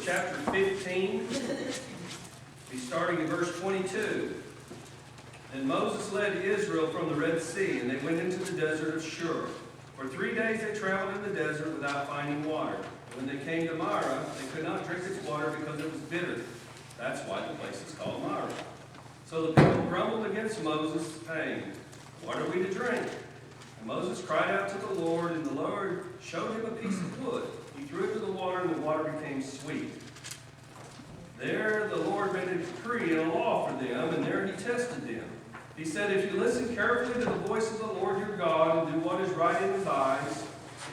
chapter 15. Be starting in verse 22. And Moses led Israel from the Red Sea, and they went into the desert of Shur. For 3 days they traveled in the desert without finding water. When they came to Marah, they could not drink its water because it was bitter. That's why the place is called Marah. So the people grumbled against Moses, saying, "What are we to drink?" And Moses cried out to the Lord, and the Lord showed him a piece of wood. He threw it to the water, and the water became sweet. There the Lord made a decree and a law for them, and there he tested them. He said, "If you listen carefully to the voice of the Lord your God, and do what is right in his eyes,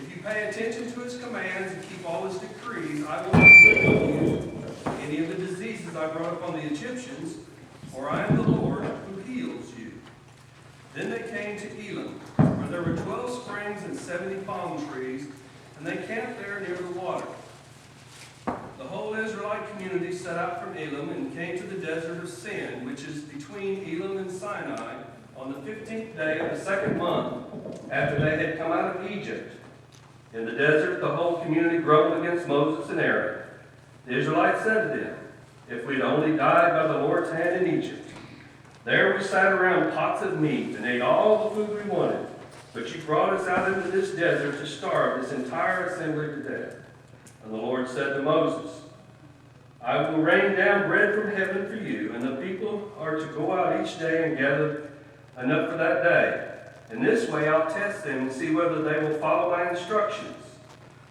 if you pay attention to his commands and keep all his decrees, I will not bring on you any of the diseases I brought upon the Egyptians, for I am the Lord who heals you." Then they came to Elim, where there were 12 springs and 70 palm trees, and they camped there near the water. The whole Israelite community set out from Elim and came to the desert of Sin, which is between Elim and Sinai, on the 15th day of the second month after they had come out of Egypt. In the desert, the whole community grumbled against Moses and Aaron. The Israelites said to them, "If we'd only died by the Lord's hand in Egypt. There we sat around pots of meat and ate all the food we wanted. But you brought us out into this desert to starve this entire assembly to death." And the Lord said to Moses, "I will rain down bread from heaven for you, and the people are to go out each day and gather enough for that day. In this way I'll test them and see whether they will follow my instructions.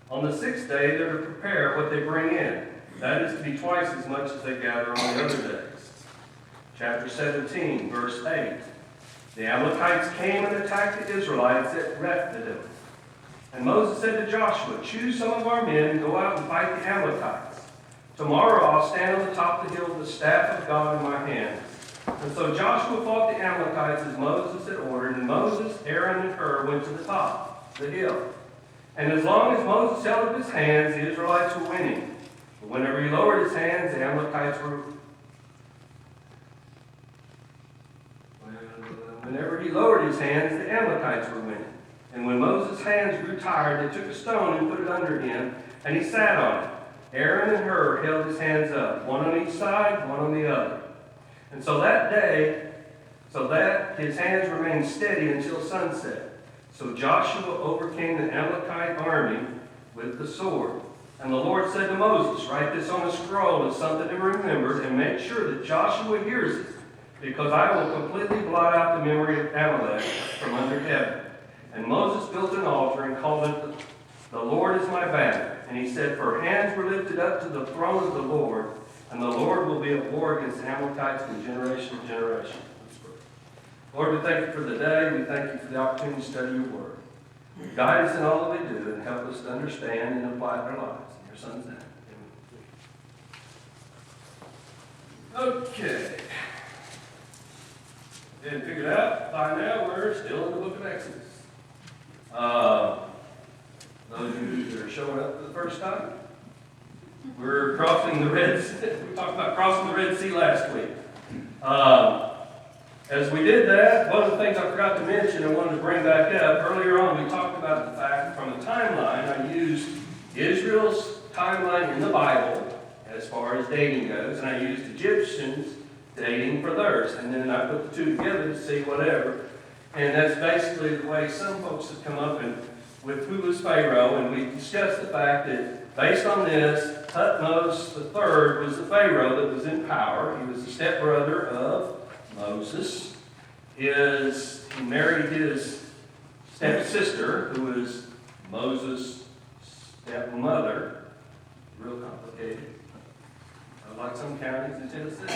On the 6th day they're to prepare what they bring in. That is to be twice as much as they gather on the other days." Chapter 17, verse 8. The Amalekites came and attacked the Israelites at Rephidim. And Moses said to Joshua, "Choose some of our men and go out and fight the Amalekites. Tomorrow I'll stand on the top of the hill with the staff of God in my hand." And so Joshua fought the Amalekites as Moses had ordered, and Moses, Aaron, and Hur went to the top, the hill. And as long as Moses held up his hands, the Israelites were winning. But whenever he lowered his hands, the Amalekites were winning. And when Moses' hands grew tired, they took a stone and put it under him, and he sat on it. Aaron and Hur held his hands up, one on each side, one on the other. And so that his hands remained steady until sunset. So Joshua overcame the Amalekite army with the sword. And the Lord said to Moses, "Write this on a scroll as something to be remembered, and make sure that Joshua hears it, because I will completely blot out the memory of Amalek from under heaven." And Moses built an altar and called it, "The Lord is my banner." And he said, "For hands were lifted up to the throne of the Lord, and the Lord will be at war against the Amalekites from generation to generation." Lord, we thank you for the day. We thank you for the opportunity to study your word. Guide us in all that we do and help us to understand and apply it in our lives. In your Son's name. Amen. Okay. Didn't figure it out by now, we're still in the book of Exodus. Those of you that are showing up for the first time, we're crossing the Red Sea. We talked about crossing the Red Sea last week. As we did that, one of the things I forgot to mention and wanted to bring back up, earlier on we talked about the fact from the timeline, I used Israel's timeline in the Bible as far as dating goes, and I used Egyptians dating for theirs, and then I put the two together to see whatever. And that's basically the way some folks have come up with who was Pharaoh, and we discussed the fact that based on this, Thutmose III was the Pharaoh that was in power. He was the stepbrother of Moses. He married his stepsister, who was Moses' stepmother. Real complicated. Like some counties in Tennessee.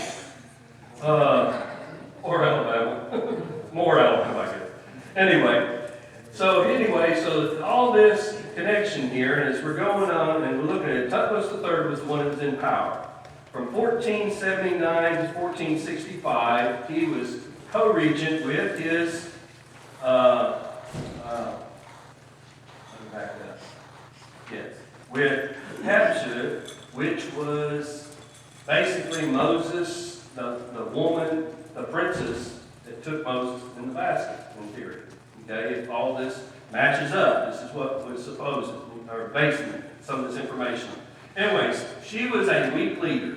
Or Alabama. More Alabama, I guess. So all this connection here, and as we're going on and we're looking at it, Thutmose III was the one that was in power. From 1479 to 1465, he was co-regent with his, let me back up. Yes, with Hatshepsut, which was basically Moses, the woman, the princess that took Moses in the basket, in theory. Okay, if all this matches up, this is what was supposed, or basing some of this information. Anyways, she was a weak leader.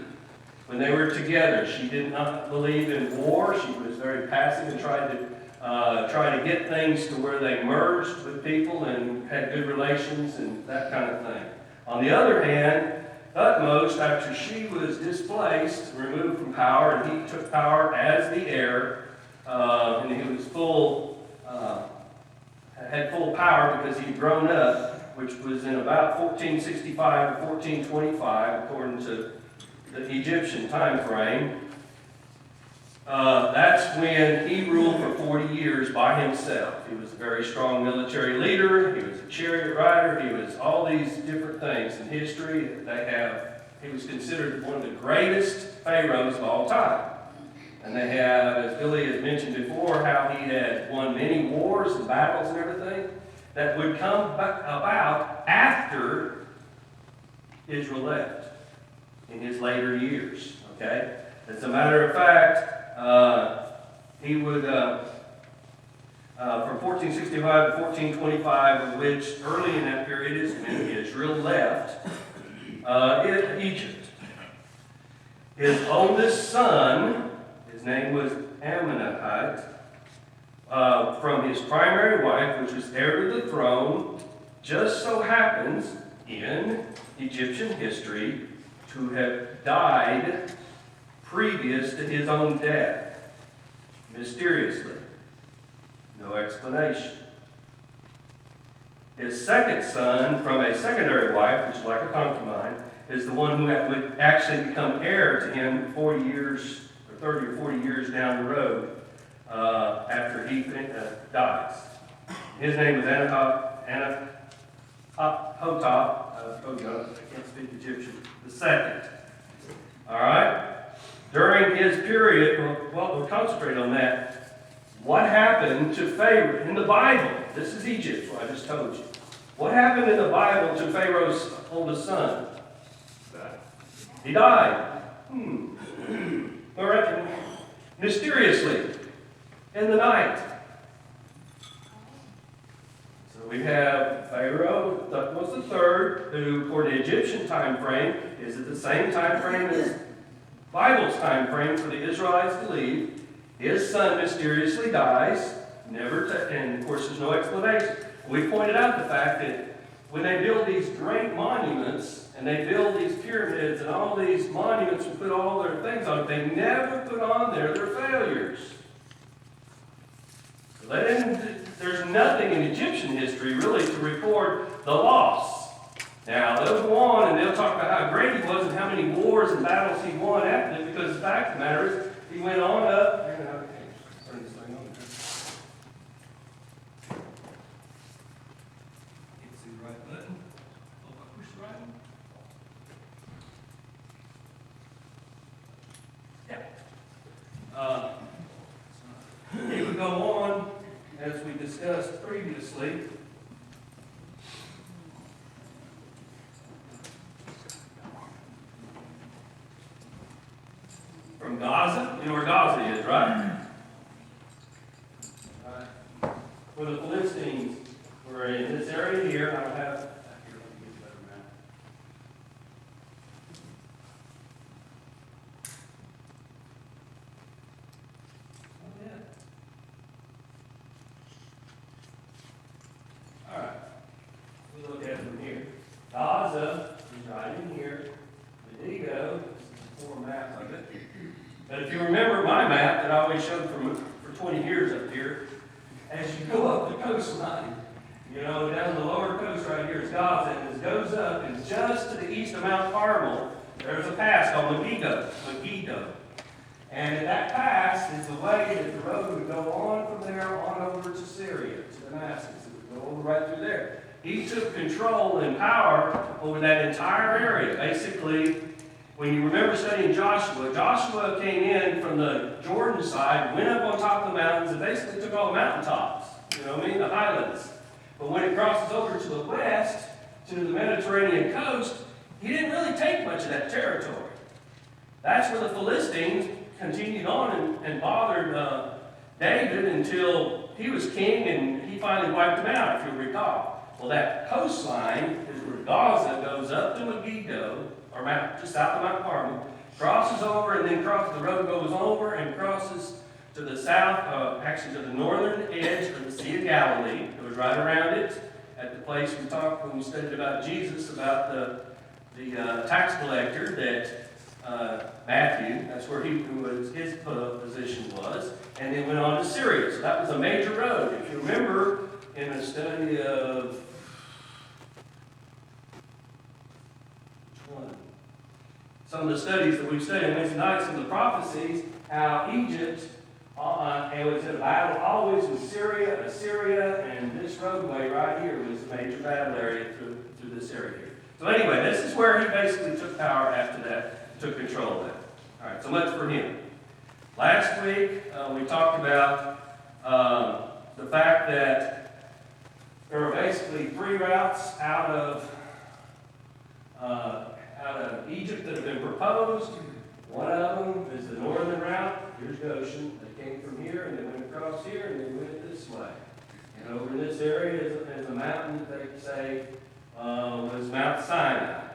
When they were together, she did not believe in war. She was very passive and tried to get things to where they merged with people and had good relations and that kind of thing. On the other hand, Thutmose, after she was displaced, removed from power, and he took power as the heir, and he was had full power because he'd grown up, which was in about 1465 to 1425, according to the Egyptian time frame. That's when he ruled for 40 years by himself. He was a very strong military leader. He was a chariot rider. He was all these different things in history. He was considered one of the greatest pharaohs of all time. And they have, as Billy has mentioned before, how he had won many wars and battles and everything that would come about after Israel left in his later years. Okay? As a matter of fact, he would, from 1465 to 1425, of which early in that period is when Israel left Egypt. His oldest son, his name was Ammonite, from his primary wife, which was heir to the throne, just so happens in Egyptian history to have died previous to his own death, mysteriously. No explanation. His second son, from a secondary wife, which is like a concubine, is the one who would actually become heir to him 40 years, or 30 or 40 years down the road after he dies. His name was Anahotep. I can't speak Egyptian. The second. All right? During his period, well, we'll concentrate on that. What happened to Pharaoh in the Bible? This is Egypt, what I just told you. What happened in the Bible to Pharaoh's oldest son? He died. All right. Mysteriously, in the night. So we have Pharaoh, Thutmose III, who, according to Egyptian time frame, is at the same time frame as Bible's time frame for the Israelites to leave. His son mysteriously dies, and of course there's no explanation. We pointed out the fact that when they build these great monuments, and they build these pyramids and all these monuments and put all their things on it, they never put on there their failures. So there's nothing in Egyptian history really to record the loss. Now, they'll go on and they'll talk about how great he was and how many wars and battles he won after it, because the fact of the matter is, he went on up. Turn this thing on. Can't see the right button. Oh, I push the right one? Yeah. He would go on, as we discussed previously. From Gaza, you know where Gaza is, right? Where the Philistines were in this area here. I don't have. Here, let me get a better map. All right. We look at it from here. Gaza is right in here. Medigo, this is a form map of it. But if you remember my map that I always showed for 20 years up here, as you go up the coastline, down the lower coast right here is Gaza, and as it goes up, and just to the east of Mount Carmel, there's a pass called Megiddo. And that pass is the way that the road would go on from there on over to Syria, to Damascus. It would go over right through there. He took control and power over that entire area. Basically, when you remember studying Joshua, Joshua came in from the Jordan side, went up on top of the mountains, and basically took all the mountaintops, the highlands. But when it crosses over to the west, to the Mediterranean coast, he didn't really take much of that territory. That's where the Philistines continued on and bothered David until he was king, and he finally wiped them out, if you'll recall. Well, that coastline is where Gaza goes up to Megiddo, or Mount, just south of Mount Carmel, crosses over, and then the road goes over and crosses to the south, actually to the northern edge of the Sea of Galilee. It goes right around it at the place we talked when we studied about Jesus, about the tax collector that Matthew, that's where his position was, and then went on to Syria. So that was a major road. If you remember in the study of some of the studies that we've studied on Wednesday nights, some of the prophecies, how Egypt, it was in a battle always with Assyria, and this roadway right here was a major battle area through this area here. So anyway, this is where he basically took power after that, took control of that. All right, so much for him. Last week, we talked about the fact that there were basically 3 routes out of Egypt that have been proposed. One of them is the northern route. Here's Goshen. They came from here, and they went across here, and they went this way. And over in this area is a mountain that they say was Mount Sinai.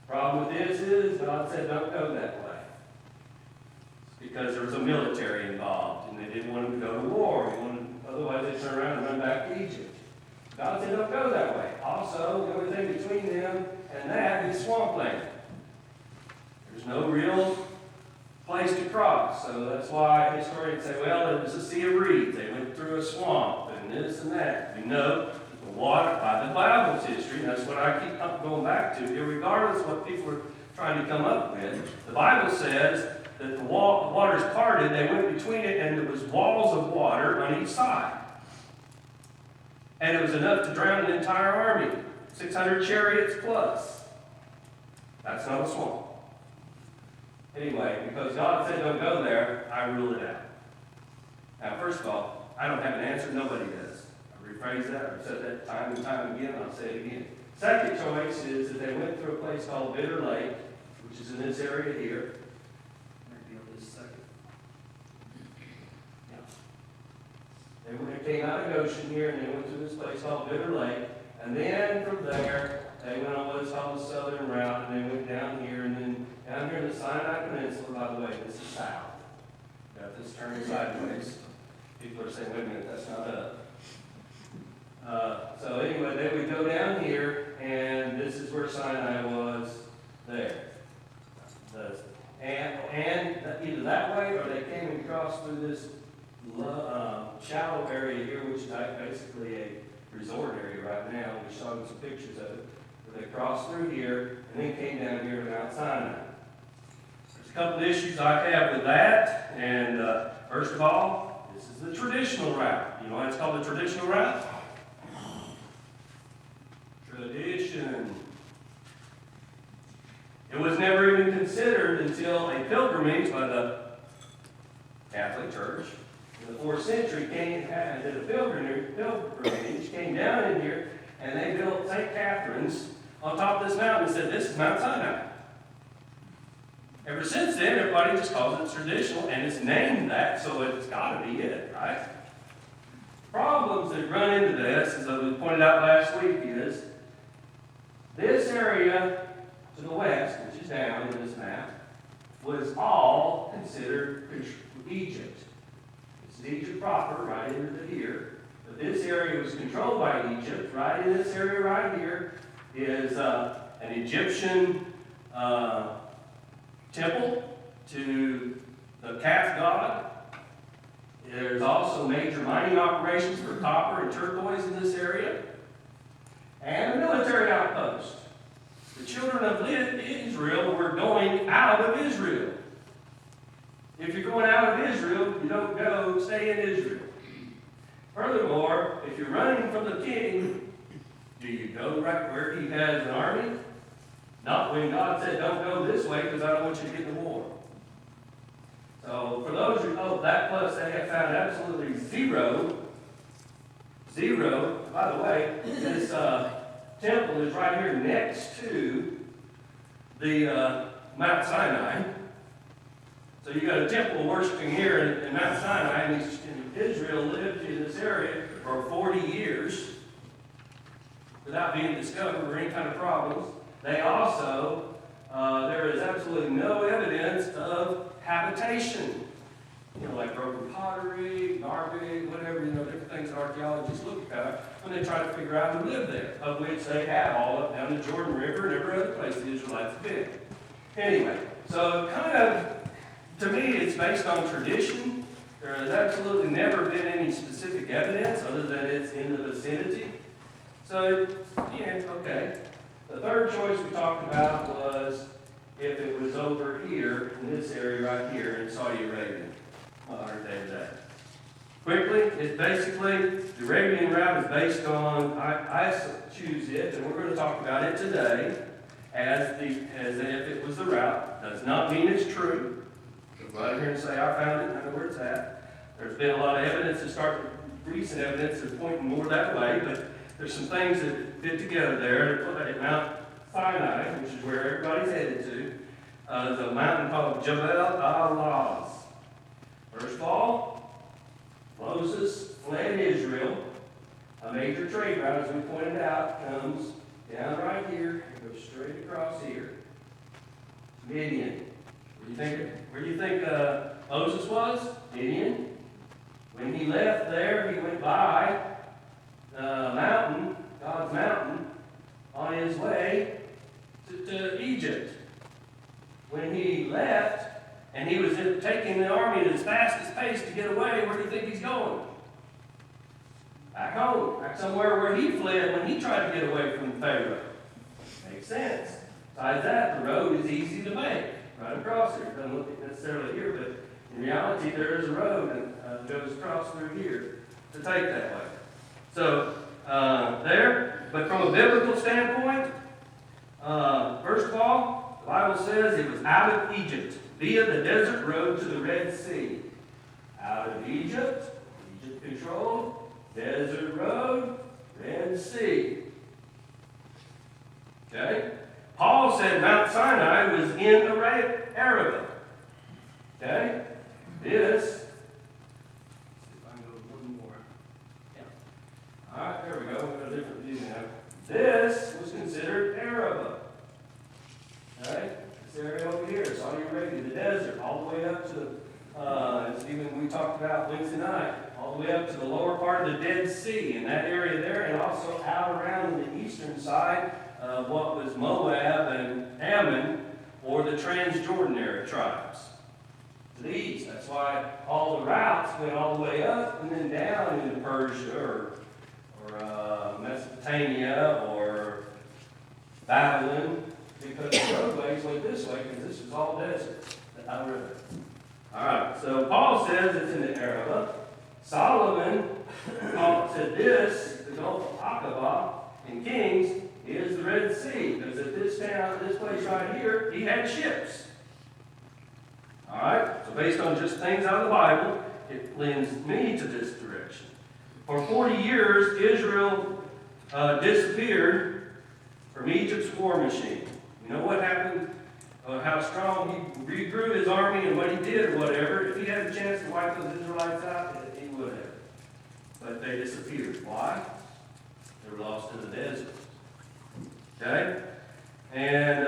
Problem with this is God said don't go that way, because there was a military involved, and they didn't want them to go to war. Otherwise they'd turn around and run back to Egypt. God said don't go that way. Also, the only thing between them and that is swampland. There's no real place to cross. So that's why historians say, well, it was a sea of reeds. They went through a swamp and this and that. We know the water, by the Bible's history, and that's what I keep going back to, regardless of what people are trying to come up with. The Bible says that the waters parted, they went between it, and there was walls of water on each side. And it was enough to drown an entire army, 600 chariots plus. That's not a swamp. Anyway, because God said don't go there, I rule it out. Now, first of all, I don't have an answer. Nobody does. I rephrase that. I've said that time and time again. I'll say it again. Second choice is that they went through a place called Bitter Lake, which is in this area here. Maybe on this second. Yeah. They came out of Goshen here, and they went through this place called Bitter Lake. And then from there, they went on what's called the southern route, and they went down here, and then down here in the Sinai Peninsula, by the way, this is south. Got this turning sideways. People are saying, wait a minute, that's not up. So anyway, they would go down here, and this is where Sinai was there. And either that way, or they came across through this shallow area here, which is basically a resort area right now. We showed some pictures of it. They crossed through here, and then came down here to Mount Sinai. There's a couple of issues I have with that, and first of all, this is the traditional route. You know why it's called the traditional route? Tradition. It was never even considered until a pilgrimage by the Catholic Church in the 4th century did a pilgrimage, came down in here, and they built St. Catherine's on top of this mountain and said, this is Mount Sinai. Ever since then, everybody just calls it traditional, and it's named that, so it's got to be it, right? Problems that run into this, as I pointed out last week, is this area to the west, which is down in this map, was all considered Egypt. It's Egypt proper, right into here. But this area was controlled by Egypt. Right in this area right here is an Egyptian temple to the calf god. There's also major mining operations for copper and turquoise in this area. And a military outpost. The children of Israel were going out of Israel. If you're going out of Israel, you don't stay in Israel. Furthermore, if you're running from the king, do you go right where he has an army? Not when God said, don't go this way because I don't want you to get in the war. So for those who know that, plus they have found absolutely zero. By the way, this temple is right here next to the Mount Sinai. So you got a temple worshiping here in Mount Sinai, and Israel lived in this area for 40 years. without being discovered or any kind of problems. They also, there is absolutely no evidence of habitation. Like broken pottery, garbage, whatever, different things that archaeologists look at when they try to figure out who lived there, of which they have all up down the Jordan River and every other place the Israelites have been. Anyway, so kind of, to me, it's based on tradition. There has absolutely never been any specific evidence other than it's in the vicinity. So, yeah, okay. The third choice we talked about was if it was over here, in this area right here in Saudi Arabia. Modern day today. Quickly, it's basically, the Arabian route is based on, I choose it, and we're going to talk about it today, as if it was the route. Does not mean it's true. So go out here and say, I found it, I know where it's at. There's been a lot of evidence recent evidence that's pointing more that way, but there's some things that fit together there. At Mount Sinai, which is where everybody's headed to, there's a mountain called Jabal al-Laz. First of all, Moses fled Israel. A major trade route, as we pointed out, comes down right here and goes straight across here. Midian. Where do you think Moses was? Midian. When he left there, he went by the mountain, God's mountain, on his way to Egypt. When he left, and he was taking the army at his fastest pace to get away, where do you think he's going? Back home. Back somewhere where he fled when he tried to get away from Pharaoh. Makes sense. Besides that, the road is easy to make. Right across here. It doesn't look necessarily here, but in reality, there is a road that goes across through here to take that way. So, but from a biblical standpoint, first of all, the Bible says it was out of Egypt, via the desert road to the Red Sea. Out of Egypt controlled, desert road, Red Sea. Okay? Paul said Mount Sinai was in Arabia. Okay? This, let's see if I can go one more. Yeah. All right, there we go. We've got a different view now. This was considered Arabia. Okay? This area over here, Saudi Arabia, the desert, all the way up to, even we talked about Wednesday night, all the way up to the lower part of the Dead Sea, in that area there, and also out around the eastern side of what was Moab and Ammon, or the Transjordan tribes. To the east. That's why all the routes went all the way up and then down into Persia or Mesopotamia or Babylon, because the roadways went this way, because this was all desert. All right, so Paul says it's in the Arabah. Solomon said this, the Gulf of Aqaba in Kings, is the Red Sea, because at this town, this place right here, he had ships. All right, so based on just things out of the Bible, it lends me to this direction. For 40 years, Israel disappeared from Egypt's war machine. You know what happened? How strong he regrew his army and what he did or whatever. If he had a chance to wipe those Israelites out, he would have. But they disappeared. Why? They were lost in the desert. Okay? And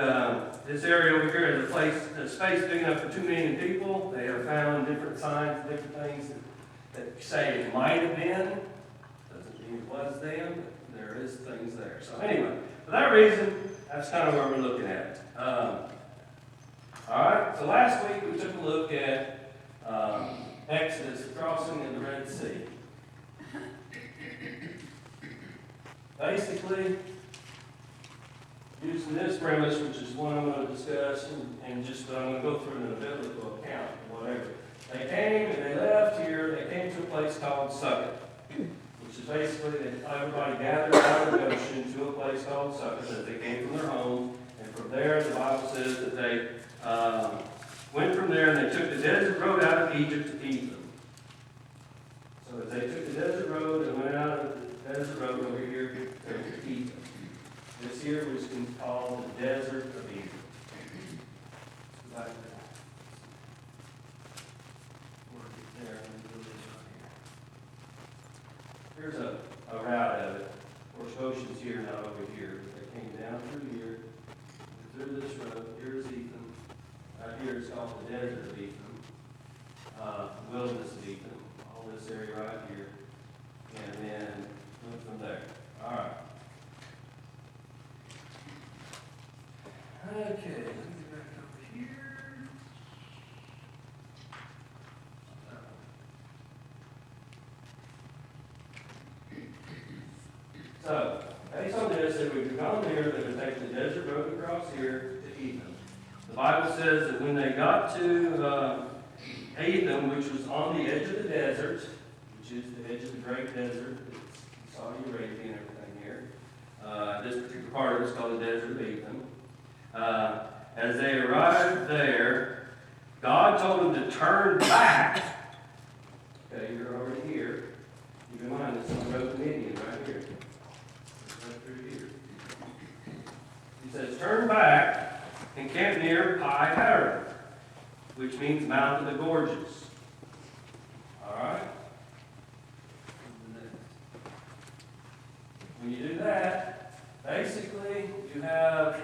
this area over here is a space big enough for 2 million people. They have found different signs, different things that say it might have been. Doesn't mean it was them, but there is things there. So anyway, for that reason, that's kind of where we're looking at. All right, so last week we took a look at Exodus crossing in the Red Sea. Basically, using this premise, which is one I'm going to discuss, and just I'm going to go through in a biblical account, whatever. They came and they left here. They came to a place called Sukkot, which is basically that everybody gathered out of the ocean to a place called Sukkot, that they came from their home. And from there, the Bible says that they went from there and they took the desert road out of Egypt to Etham. So as they took the desert road and went out of the desert road over here to Etham. This here was called the Desert of Eden. Like that. Here's a route of it. Of course, Goshen's here, not over here. They came down through here, through this road. Here's Ethan. Right here it's called the desert of Ethan, wilderness of Ethan. All this area right here. And then move from there. All right. Okay, let me get back over here. So, based on this, if we've gone there, they would take the desert road across here to Ethan. The Bible says that when they got to Ethan, which was on the edge of the desert, which is the edge of the great desert, it's Saudi Arabia and everything here. This particular part of it is called the desert of Ethan. As they arrived there, God told them to turn back. Okay, you're already here. Keep in mind, it's on the road to Midian right here. Right through here. He says, turn back and camp near Pi Hahiroth, which means Mount of the Gorges. All right? When you do that, basically you have,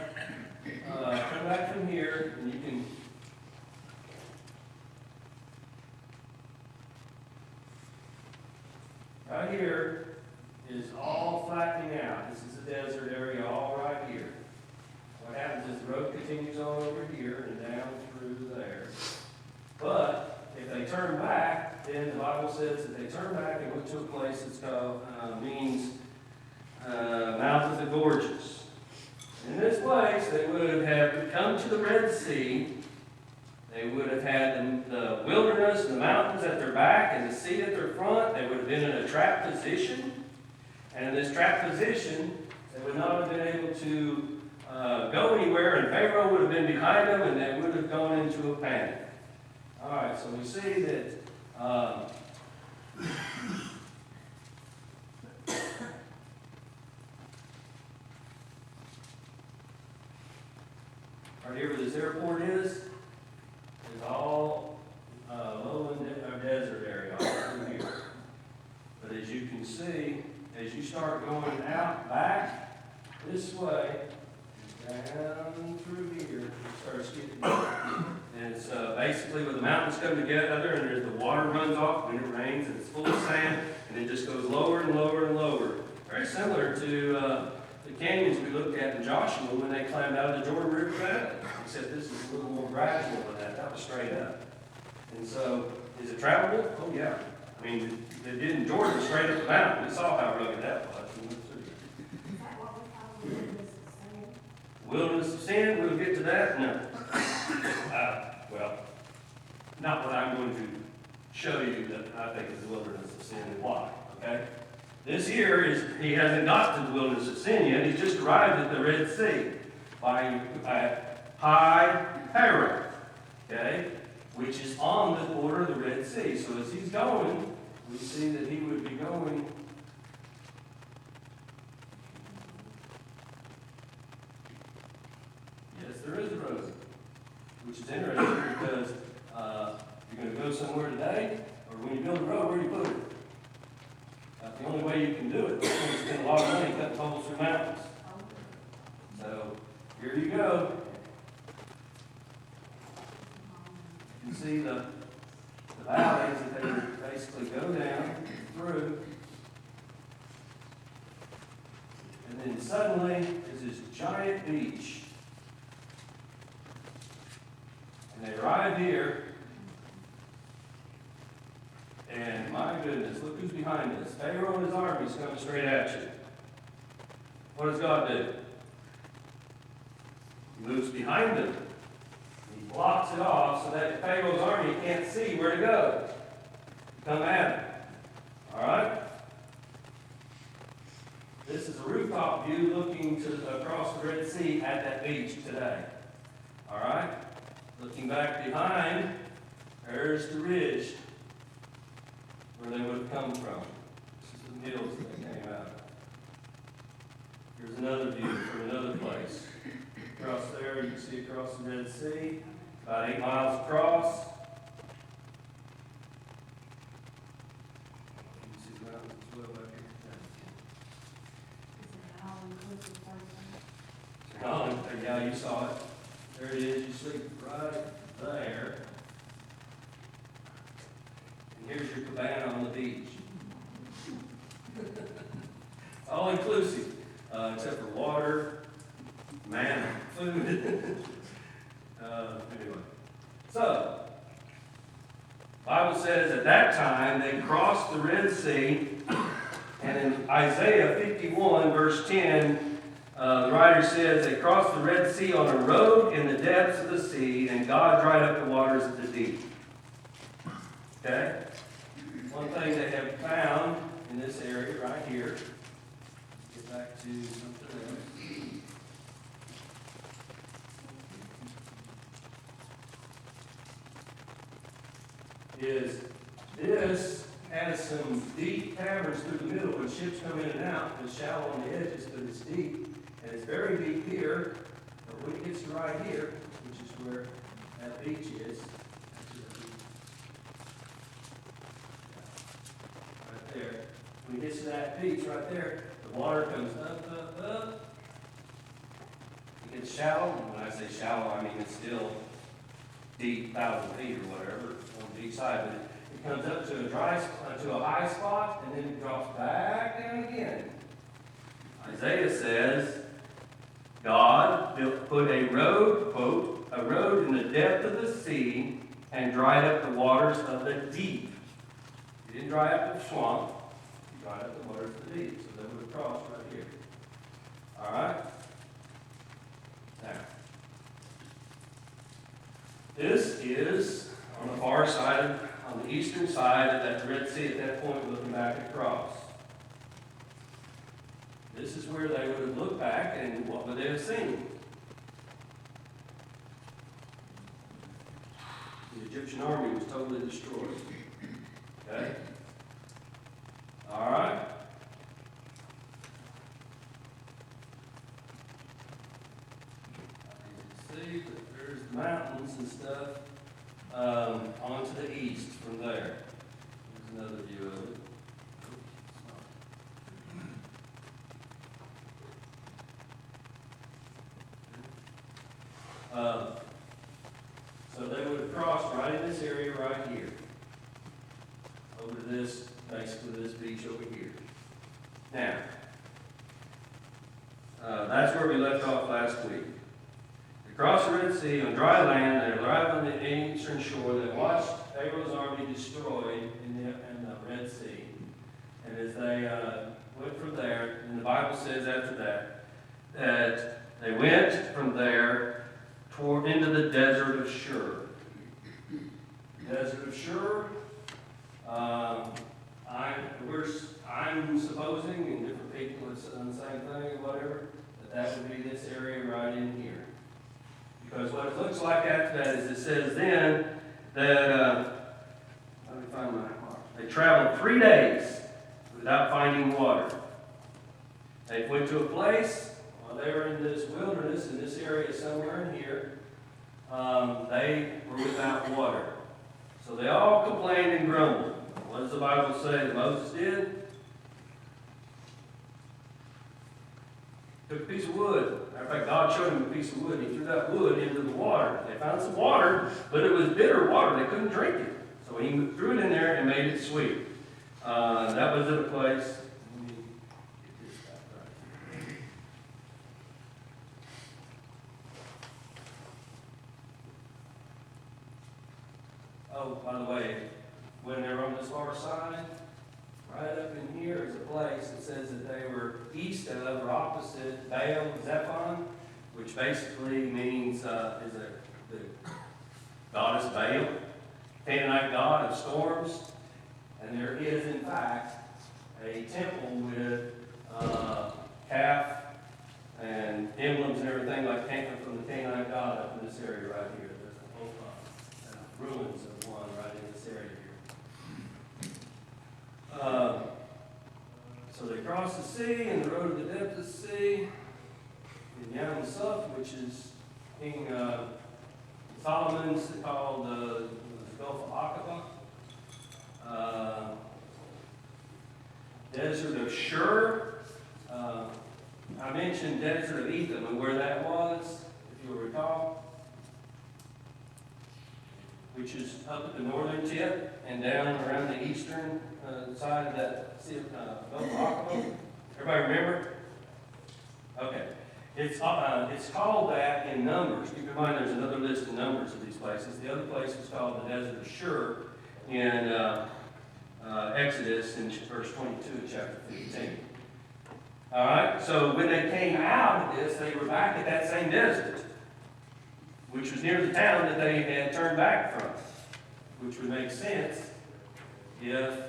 come back from here and you can right here is all flattening out. This is a desert area all right here. What happens is the road continues on over here and down through there. But if they turn back, then the Bible says that they turn back and went to a place that's called, Mount of the Gorges. In this place, they would have come to the Red Sea. They would have had the wilderness and the mountains at their back and the sea at their front. They would have been in a trapped position. And in this trapped position, they would not have been able to go anywhere, and Pharaoh would have been behind them, and they would have gone into a panic. All right, so we see that right here where this airport is all lowland or desert area all through here. But as you can see, as you start going out back this way, down through here, it starts getting dark. And it's basically where the mountains come together and there's the water runs off when it rains and it's full of sand and it just goes lower and lower and lower. Very similar to the canyons we looked at in Joshua when they climbed out of the Jordan River Valley. Except this is a little more gradual than that. That was straight up. And so, is it travelable? Oh yeah. I mean, they did in Jordan straight up the mountain. We saw how rugged that was. Is that what we call the wilderness of sin? Wilderness of sin, we'll get to that. No. Well, not what I'm going to show you that I think is the wilderness of sin and why. Okay? This here is, he hasn't got to the wilderness of sin yet. He's just arrived at the Red Sea by Pi Hahiroth, okay, which is on the border of the Red Sea. So as he's going, we see that he would be going yes, there is a road, which is interesting because you're going to go somewhere today, or when you build a road, where do you put it? That's the only way you can do it. You're going to spend a lot of money cutting holes through mountains. So here you go. You can see the valleys that they would basically go down through. And then suddenly there's this giant beach. And they arrive here. And my goodness, look who's behind us. Pharaoh and his army is coming straight at you. What does God do? He moves behind them. He blocks it off so that Pharaoh's army can't see where to go. Come at him. All right? This is a rooftop view looking across the Red Sea at that beach today. All right? Looking back behind, there's the ridge where they would have come from. This is the hills that they came out of. Here's another view from another place. Across there, you can see across the Red Sea, about 8 miles across. You can see the mountains as well back here. all-inclusive person. Oh, yeah, you saw it. There it is. You sleep right there. And here's your cabana on the beach. All inclusive, except for water, manna, food. Anyway, so Bible says at that time they crossed the Red Sea, and in Isaiah 51, verse 10, the writer says they crossed the Red Sea on a road in the depths of the sea, and God dried up the waters of the deep. Okay? One thing they have found in this area right here, get back to something else. Is this has some deep caverns through the middle when ships come in and out. It's shallow on the edges, but it's deep. And it's very deep here. But when it gets to right here, which is where that beach is, right there. When it gets to that beach right there, the water comes up, up, up. It gets shallow. And when I say shallow, I mean it's still deep, 1,000 feet or whatever on the beach side, but it comes up to a high spot, and then it drops back down again. Isaiah says, God put a road, quote, a road in the depth of the sea and dried up the waters of the deep. He didn't dry up the swamp, he dried up the waters of the deep. So they would have crossed right here. All right? Now, this is on the far side, on the eastern side of that Red Sea at that point, looking back across. This is where they would have looked back, and what would they have seen? The Egyptian army was totally destroyed. Okay? All right? See, there's the mountains and stuff onto the east from there. There's another view of it. So they would have crossed right in this area right here. Over to this, basically this beach over here. Now, that's where we left off last week. They crossed the Red Sea on dry land. They arrived on the eastern shore. They watched Pharaoh's army destroyed in the Red Sea. And as they went from there, and the Bible says after that they went from there into the desert of Shur. Desert of Shur. I'm supposing, and different people have said the same thing or whatever, that would be this area right in here. Because what it looks like after that is it says then that, let me find my mark. They traveled 3 days without finding water. They went to a place, while they were in this wilderness, in this area somewhere in here, they were without water. So they all complained and grumbled. What does the Bible say that Moses did? Took a piece of wood. Matter of fact, God showed him a piece of wood. He threw that wood into the water. They found some water, but it was bitter water. They couldn't drink it. So he threw it in there and made it sweet. That was at a place. Let me get this back right here. Oh, by the way, when they're on this far side, right up in here is a place that says that they were east of or opposite Baal Zephon, which basically means the goddess Baal, Canaanite god of storms. And there is, in fact, a temple with calf and emblems and everything like from the Canaanite god up in this area right here. There's a whole ruins of one right in this area here. So they crossed the sea and the road of the depth of the sea in Yam Suf, which is King Solomon's called the Gulf of Aqaba. Desert of Shur. I mentioned desert of Etham and where that was, if you'll recall, which is up at the northern tip and down around the eastern side of that Gulf of Aqua. Everybody remember? Okay. It's called that in Numbers. Keep in mind there's another list of numbers of these places. The other place is called the Desert of Shur in Exodus in verse 22 of chapter 15. All right, so when they came out of this, they were back at that same desert, which was near the town that they had turned back from, which would make sense if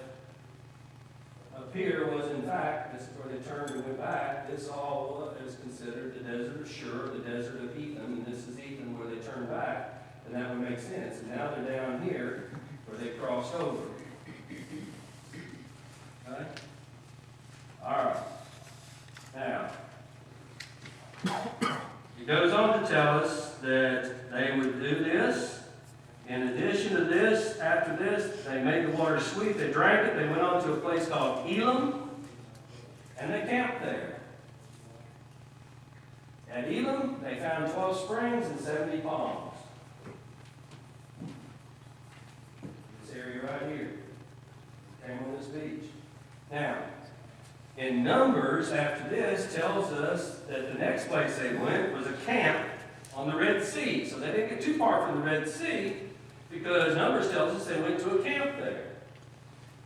up here was in fact, this is where they turned and went back, this all is considered the desert of Shur, the desert of Etham, and this is Etham where they turned back, and that would make sense. And now they're down here where they crossed over. Okay? All right. Now, it goes on to tell us that they would do this. In addition to this, after this, they made the water sweet. They drank it. They went on to a place called Elim, and they camped there. At Elim, they found 12 springs and 70 palms. This area right here came on this beach. Now, in Numbers, after this, tells us that the next place they went was a camp on the Red Sea. So they didn't get too far from the Red Sea, because Numbers tells us they went to a camp there.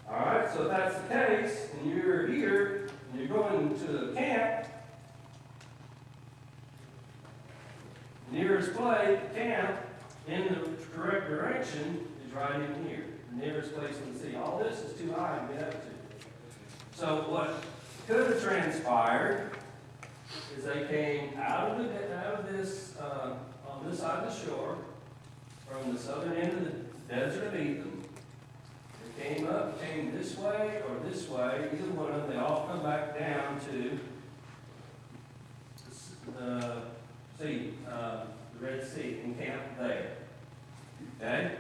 All right, so if that's the case, and you're here, and you're going to a camp, the nearest place, camp, in the correct direction is right in here. The nearest place in the sea. All this is too high to get up to. So what could have transpired is they came out of this, on this side of the shore, from the southern end of the desert of Etham. They came up, came this way or this way, either one of them, they all come back down to the Red Sea, and camped there. Okay?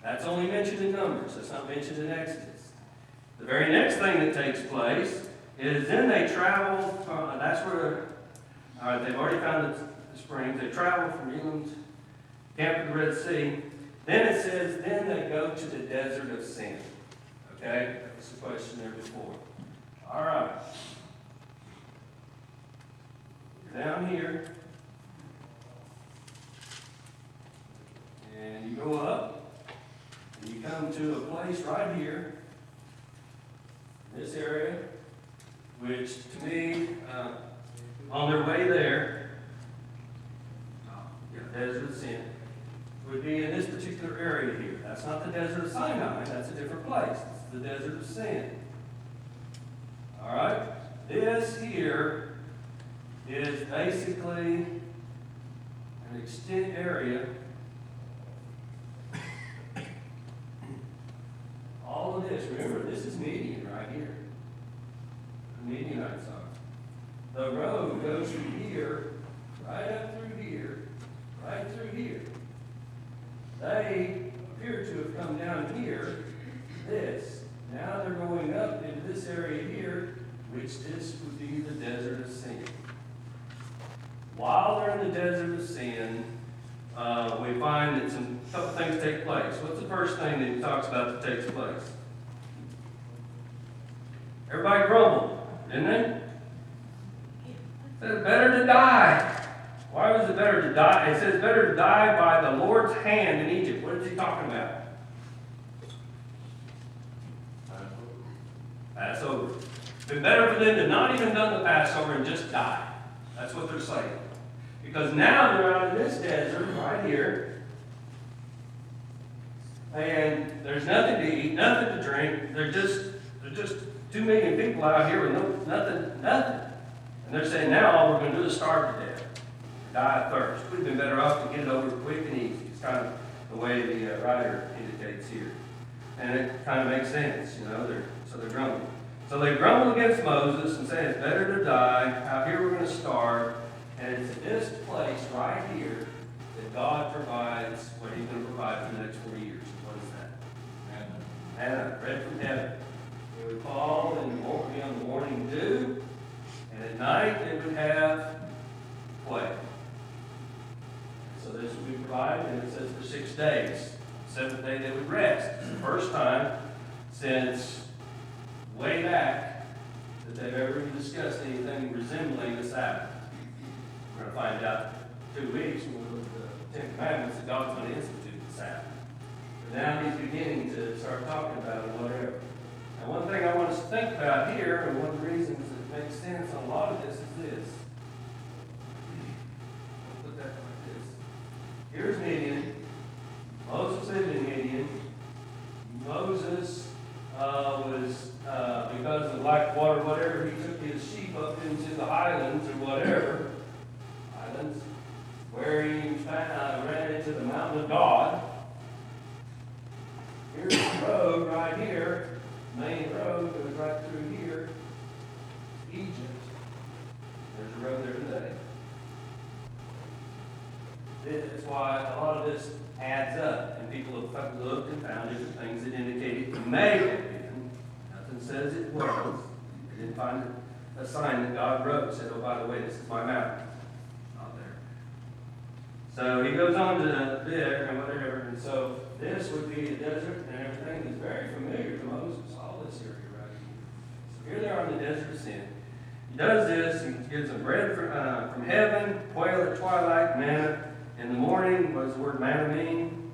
That's only mentioned in Numbers, that's not mentioned in Exodus. The very next thing that takes place is then they travel from, that's where, all right, they've already found the springs, they travel from Elim to camp at the Red Sea. Then it says, then they go to the desert of Sin. Okay? That was the question there before. All right. You're down here. And you go up. And you come to a place right here. This area. Which to me, on their way there, desert of Sin, would be in this particular area here. That's not the desert of Sinai, that's a different place. It's the desert of Sin. All right? This here is basically an extent area. All of this, remember, this is Median right here. The Midianites are. The road goes from here, right up through here, right through here. They appear to have come down here, this. Now they're going up into this area here, which this would be the desert of Sin. While they're in the desert of Sin, we find that a couple things take place. What's the first thing that he talks about that takes place? Everybody grumbled, didn't they? It said better to die. Why was it better to die? It says better to die by the Lord's hand in Egypt. What is he talking about? Passover. It's been better for them to not even done the Passover and just die. That's what they're saying. Because now they're out in this desert right here. And there's nothing to eat, nothing to drink. There's just 2 million people out here with nothing. And they're saying now all we're going to do is starve to death. Die of thirst. We'd been better off to get it over quick and easy. It's kind of the way the writer indicates here. And it kind of makes sense, you know, so they're grumbling. So they grumble against Moses and say it's better to die. Out here we're going to starve. And it's at this place right here that God provides what he's going to provide for the next 40 years. What is that? Manna, bread from heaven. It would fall and it won't be on the morning dew. And at night they would have quail. So this would be provided, and it says for 6 days. The seventh day they would rest. It's the first time since way back that they've ever even discussed anything resembling the Sabbath. We're going to find out in 2 weeks when we look at the Ten Commandments that God's going to institute the Sabbath. But now he's beginning to start talking about it, whatever. And one thing I want us to think about here, and one of the reasons it makes sense on a lot of this is this. I'll put that like this. Here's Midian. Moses lived in Midian. Moses was, because of lack of water, whatever, he took his sheep up into the highlands or whatever. Highlands. Where he ran into the mountain of God. Here's the road right here. Main road goes right through here. Egypt. There's a road there today. That's why a lot of this adds up, and people have looked and found different things that indicate it may have been. Nothing says it was. They didn't find a sign that God wrote, said, oh, by the way, this is my mountain. Not there. So he goes on to there and whatever, and so this would be the desert and everything is very familiar to Moses, all this area right here. So here they are in the desert of sin. He does this, he gives them bread from heaven, quail at twilight, manna in the morning. What does the word manna mean?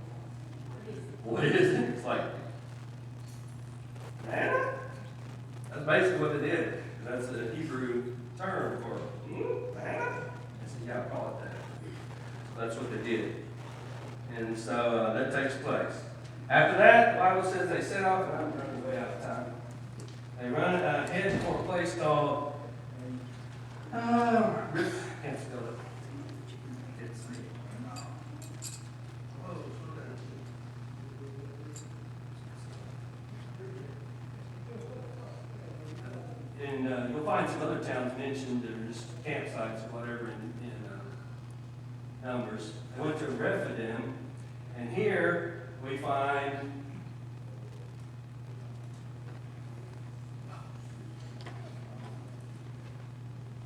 What is it? It's like, manna? That's basically what they did. That's the Hebrew term for manna. I said, yeah, I'll call it that. So that's what they did. And so that takes place. After that, the Bible says they set off, and I'm running way out of time. They run head for a place called, can't spell it. And you'll find some other towns mentioned that are just campsites or whatever in Numbers. They went to Rephidim, and here we find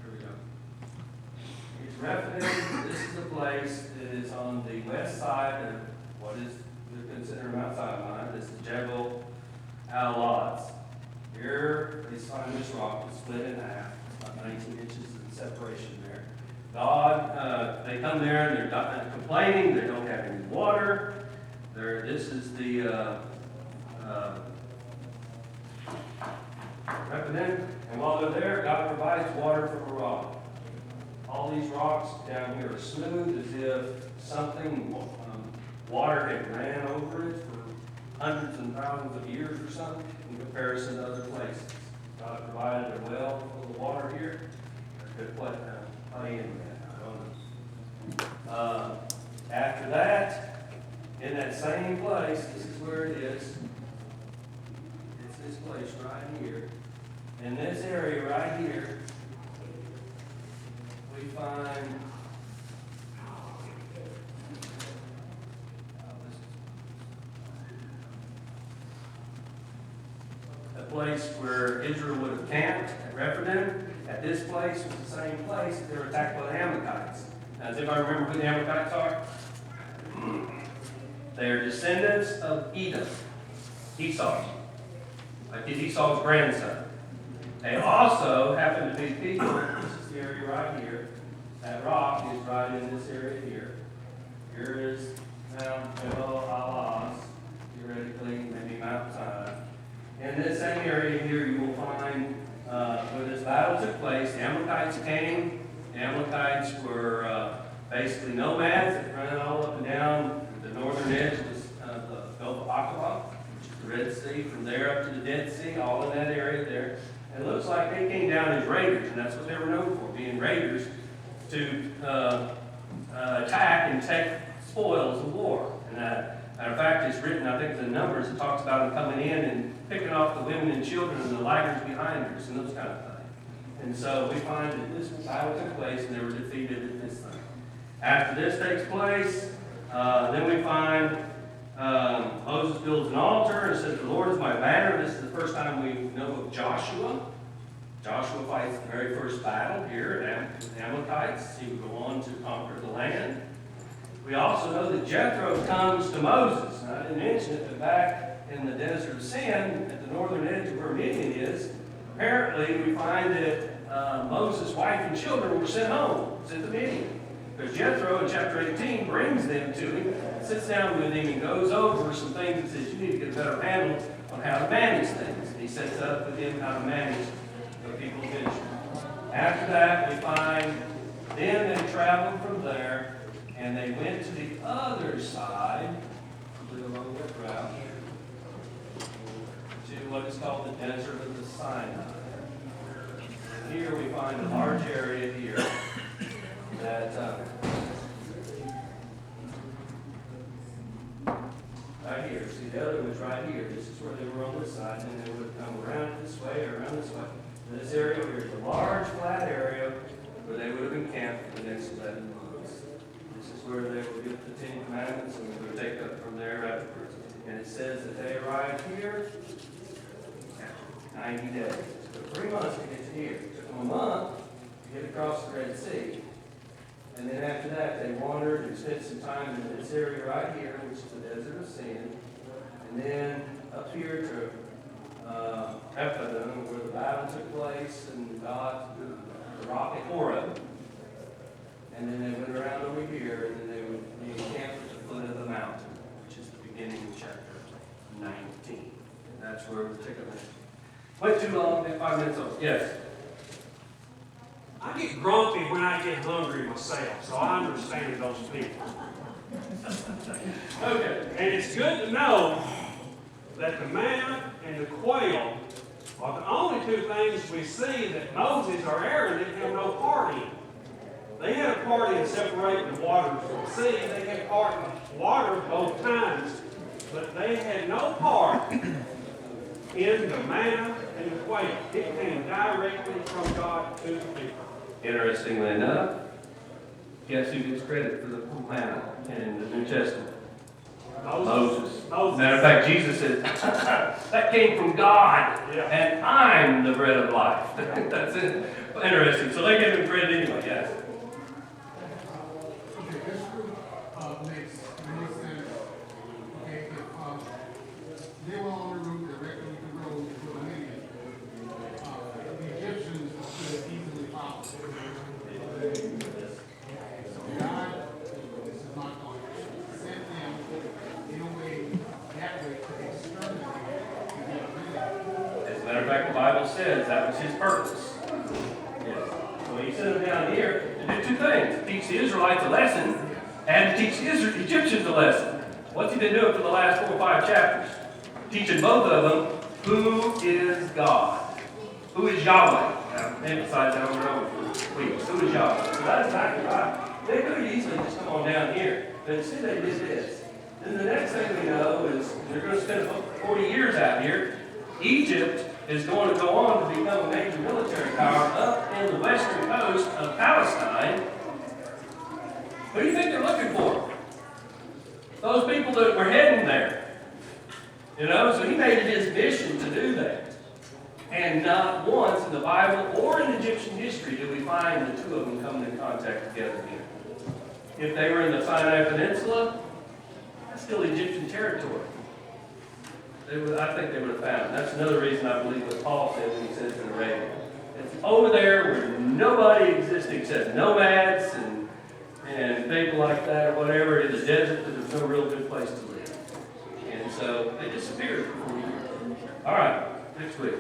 here we go. Here's Rephidim. This is the place that is on the west side of what is considered Mount Sinai. This is Jebel Al-Laz. Here we find this rock that's split in half. It's about 19 inches in separation there. God, they come there and they're complaining. They don't have any water. This is the Rephidim. And while they're there, God provides water from a rock. All these rocks down here are smooth as if something, water had ran over it for hundreds and thousands of years or something in comparison to other places. God provided a well full of water here. They could play in that. I don't know. After that, in that same place, this is where it is. It's this place right here. In this area right here, we find a place where Israel would have camped at Rephidim. At this place was the same place that they were attacked by the Amalekites. Now, does anybody remember who the Amalekites are? They are descendants of Edom, Esau, like Esau's grandson. They also happen to be people. This is the area right here. That rock is right in this area here. Here is Mount Jebel Al-Laz, theoretically, maybe Mount Sinai. In this same area here, you will find where this battle took place. The Amalekites came. The Amalekites were basically nomads that ran all up and down the northern edge of the Gulf of Aqaba, which is the Red Sea, from there up to the Dead Sea, all in that area there. And it looks like they came down as raiders, and that's what they were known for, being raiders, to attack and take spoils of war. And matter of fact, it's written, I think, in the Numbers, it talks about them coming in and picking off the women and children and the lighters behind us and those kind of things. And so we find that this battle took place and they were defeated in this thing. After this takes place, then we find Moses builds an altar and says, the Lord is my banner. This is the first time we know of Joshua. Joshua fights the very first battle here at the Amalekites. He would go on to conquer the land. We also know that Jethro comes to Moses. Now, I didn't mention it, but back in the desert of Sin, at the northern edge of where Midian is, apparently we find that Moses' wife and children were sent home, sent to Midian. Because Jethro in chapter 18 brings them to him, sits down with him, and goes over some things and says, you need to get a better handle on how to manage things. And he sets up with him how to manage the people of Israel. After that, we find then they traveled from there, and they went to the other side, probably along that route, to what is called the desert of the Sinai. And here we find a large area here that right here. See, the other was right here. This is where they were on this side, and they would come around this way or around this way. This area here is a large flat area where they would have encamped for the next 11 months. This is where they would get the 10 Commandments, and we would take up from there afterwards. And it says that they arrived here 90 days. It took 3 months to get to here. It took them a month to get across the Red Sea. And then after that, they wandered and spent some time in this area right here, which is the desert of Sin. And then up here to Ephadim, where the battle took place, and God, the rock at Horeb. And then they went around over here, and then they would be encamped at the foot of the mountain, which is the beginning of chapter 19. And that's where we'll take a minute. Went too long, 5 minutes over. Yes? I get grumpy when I get hungry myself, so I understand those people. Okay. And it's good to know that the manna and the quail are the only two things we see that Moses or Aaron didn't have no part in. They had a part in separating the waters from the sea. They had part in water both times, but they had no part in the manna and the quail. It came directly from God to the people. Interestingly enough, guess who gets credit for the manna in the New Testament? Moses. Matter of fact, Jesus said, that came from God, and I'm the bread of life. That's it. Interesting. So they gave him credit anyway, yes. Okay, this makes many sense. Okay, if they were on the route directly to the road to the Midian, the Egyptians could have easily followed. So God, this is not going to send them in a way, that way to exterminate the Midian. As a matter of fact, the Bible says that was his purpose. Yes. So he sent them down here to do two things: teach the Israelites a lesson, and to teach the Egyptians a lesson. What's he been doing for the last 4 or 5 chapters? Teaching both of them who is God, who is Yahweh. Now, emphasize that over and over, please. Who is Yahweh? So that's exactly right. They could have easily just come on down here, but instead they did this. Then the next thing we know is they're going to spend 40 years out here. Egypt is going to go on to become a major military power up in the western coast of Palestine. What do you think they're looking for? Those people that were heading there. You know, so he made it his mission to do that. And not once in the Bible or in Egyptian history do we find the two of them coming in contact together again. If they were in the Sinai Peninsula, that's still Egyptian territory. I think they would have found it. That's another reason I believe what Paul said when he says in Arabia. It's over there where nobody exists except nomads and people like that or whatever in the desert, that there's no real good place to live. And so they disappeared for 40 years. All right, next week.